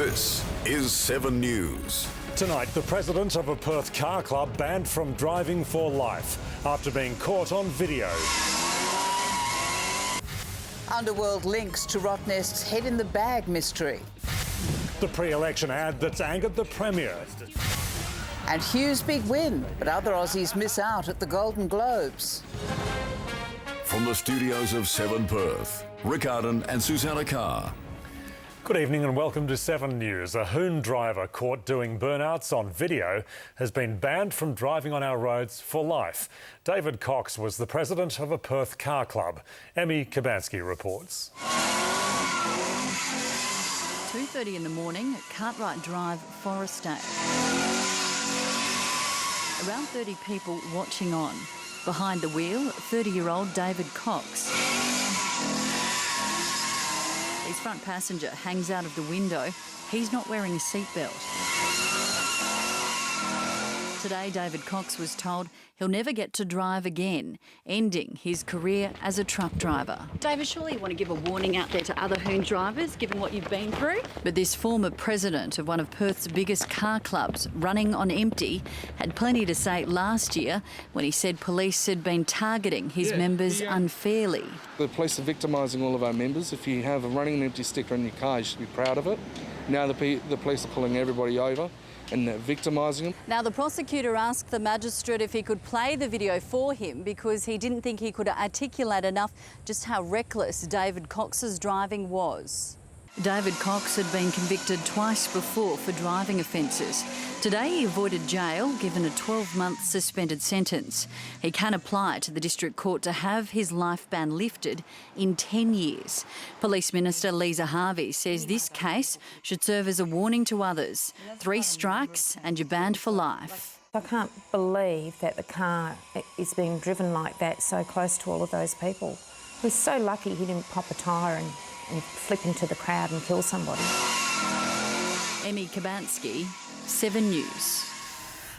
This is 7 News. Tonight, the president of a Perth car club banned from driving for life after being caught on video. Underworld links to Rottnest's head in the bag mystery. The pre-election ad that's angered the Premier. And Hugh's big win, but other Aussies miss out at the Golden Globes. From the studios of 7 Perth, Ardon and Susannah Carr. Good evening and welcome to 7 News. A Hoon driver caught doing burnouts on video has been banned from driving on our roads for life. David Cox was the president of a Perth car club. Emmy Kubainski reports. 2:30 in the morning at Cartwright Drive, Forestdale. Around 30 people watching on. Behind the wheel, 30-year-old David Cox. His front passenger hangs out of the window. He's not wearing a seatbelt. Today, David Cox was told he'll never get to drive again, ending his career as a truck driver. David, surely you want to give a warning out there to other Hoon drivers, given what you've been through? But this former president of one of Perth's biggest car clubs, running on empty, had plenty to say last year when he said police had been targeting his members unfairly. The police are victimising all of our members. If you have a running on empty sticker in your car, you should be proud of it. Now the police are pulling everybody over and victimising them. Now, the prosecutor asked the magistrate if he could play the video for him because he didn't think he could articulate enough just how reckless David Cox's driving was. David Cox had been convicted twice before for driving offences. Today he avoided jail, given a 12-month suspended sentence. He can apply to the District Court to have his life ban lifted in 10 years. Police Minister Lisa Harvey says this case should serve as a warning to others. 3 strikes and you're banned for life. I can't believe that the car is being driven like that so close to all of those people. We're so lucky he didn't pop a tyre and flip into the crowd and kill somebody. Emmy Kubainski, 7 News.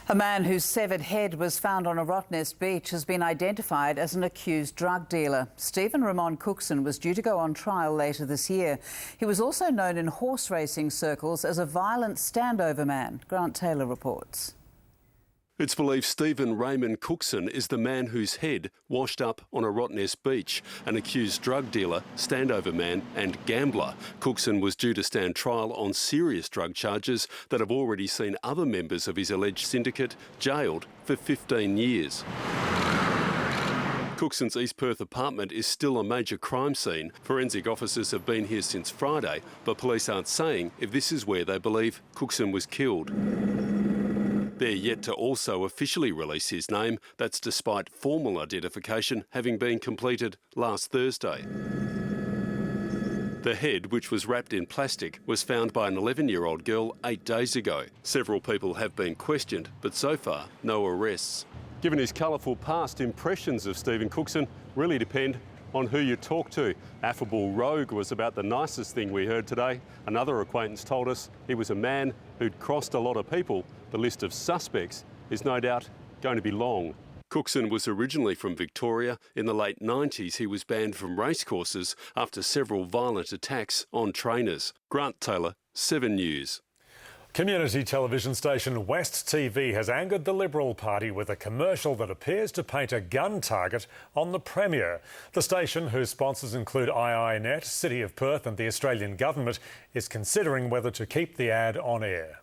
A man whose severed head was found on a Rottnest beach has been identified as an accused drug dealer. Stephen Ramon Cookson was due to go on trial later this year. He was also known in horse racing circles as a violent standover man. Grant Taylor reports. It's believed Stephen Raymond Cookson is the man whose head washed up on a Rottnest beach, an accused drug dealer, standover man and gambler. Cookson was due to stand trial on serious drug charges that have already seen other members of his alleged syndicate jailed for 15 years. Cookson's East Perth apartment is still a major crime scene. Forensic officers have been here since Friday, but police aren't saying if this is where they believe Cookson was killed. They're yet to also officially release his name. That's despite formal identification having been completed last Thursday. The head, which was wrapped in plastic, was found by an 11-year-old girl 8 days ago. Several people have been questioned, but so far, no arrests. Given his colourful past, impressions of Stephen Cookson really depend on who you talk to. Affable rogue was about the nicest thing we heard today. Another acquaintance told us he was a man who'd crossed a lot of people. The list of suspects is no doubt going to be long. Cookson was originally from Victoria. In the late 90s, he was banned from racecourses after several violent attacks on trainers. Grant Taylor, 7 News. Community television station West TV has angered the Liberal Party with a commercial that appears to paint a gun target on the Premier. The station, whose sponsors include IINet, City of Perth and the Australian Government, is considering whether to keep the ad on air.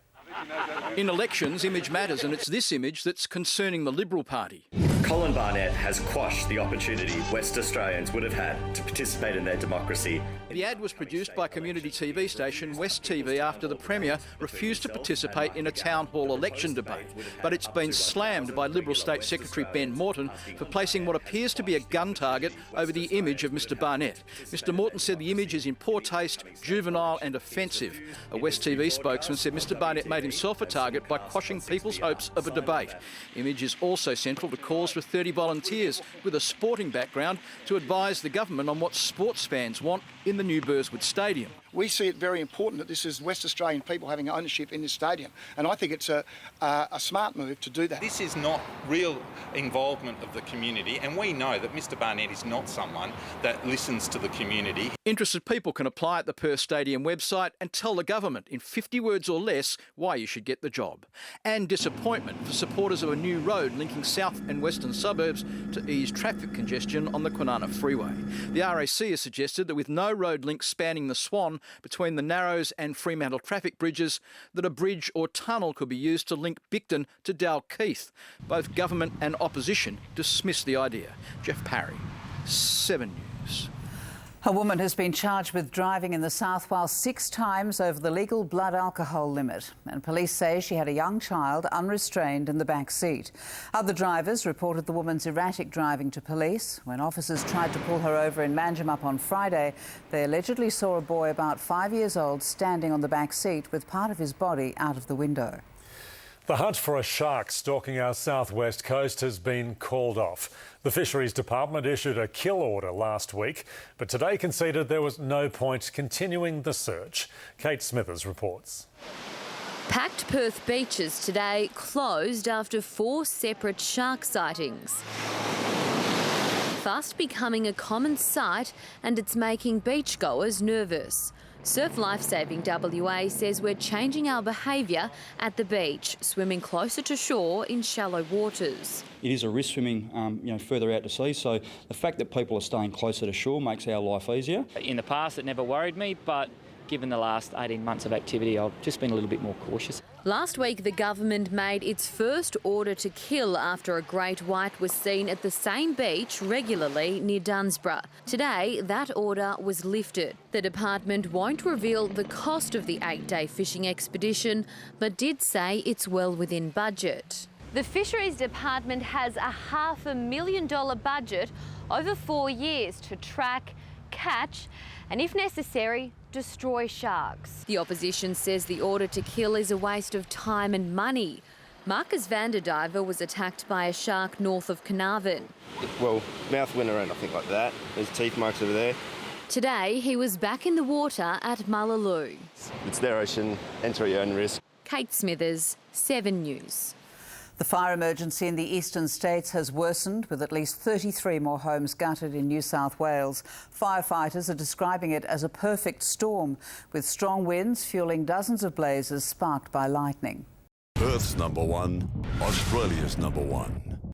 In elections, image matters, and it's this image that's concerning the Liberal Party. Colin Barnett has quashed the opportunity West Australians would have had to participate in their democracy. The ad was produced by community TV station West TV after the Premier refused to participate in a town hall election debate. But it's been slammed by Liberal State Secretary Ben Morton for placing what appears to be a gun target over the image of Mr Barnett. Mr Morton said the image is in poor taste, juvenile and offensive. A West TV spokesman said Mr Barnett made himself a target by quashing people's hopes of a debate. Image is also central to calls for 30 volunteers with a sporting background to advise the government on what sports fans want in the new Burswood Stadium. We see it very important that this is West Australian people having ownership in this stadium, and I think it's a smart move to do that. This is not real involvement of the community, and we know that Mr Barnett is not someone that listens to the community. Interested people can apply at the Perth Stadium website and tell the government in 50 words or less why you should get the job. And disappointment for supporters of a new road linking south and western suburbs to ease traffic congestion on the Kwinana Freeway. The RAC has suggested that with no road link spanning the Swan between the Narrows and Fremantle traffic bridges, that a bridge or tunnel could be used to link Bicton to Dalkeith. Both government and opposition dismiss the idea. Geof, Parry, 7 News. A woman has been charged with driving in the South Wales 6 times over the legal blood alcohol limit, and police say she had a young child unrestrained in the back seat. Other drivers reported the woman's erratic driving to police. When officers tried to pull her over in Manjimup on Friday, they allegedly saw a boy about 5 years old standing on the back seat with part of his body out of the window. The hunt for a shark stalking our southwest coast has been called off. The Fisheries Department issued a kill order last week, but today conceded there was no point continuing the search. Kate Smithers reports. Packed Perth beaches today closed after 4 separate shark sightings. Fast becoming a common sight, and it's making beachgoers nervous. Surf Lifesaving WA says we're changing our behaviour at the beach, swimming closer to shore in shallow waters. It is a risk swimming further out to sea, so the fact that people are staying closer to shore makes our life easier. In the past it never worried me, but given the last 18 months of activity, I've just been a little bit more cautious. Last week, the government made its first order to kill after a great white was seen at the same beach regularly near Dunsborough. Today, that order was lifted. The department won't reveal the cost of the 8-day fishing expedition, but did say it's well within budget. The Fisheries Department has a $500,000 budget over 4 years to track, catch and, if necessary, destroy sharks. The opposition says the order to kill is a waste of time and money. Marcus Vanderdiver was attacked by a shark north of Carnarvon. Well, mouth went around, I think, like that. There's teeth marks over there. Today, he was back in the water at Mullaloo. It's their ocean, enter at your own risk. Kate Smithers, 7 News. The fire emergency in the eastern states has worsened, with at least 33 more homes gutted in New South Wales. Firefighters are describing it as a perfect storm, with strong winds fuelling dozens of blazes sparked by lightning. Perth's #1, Australia's #1.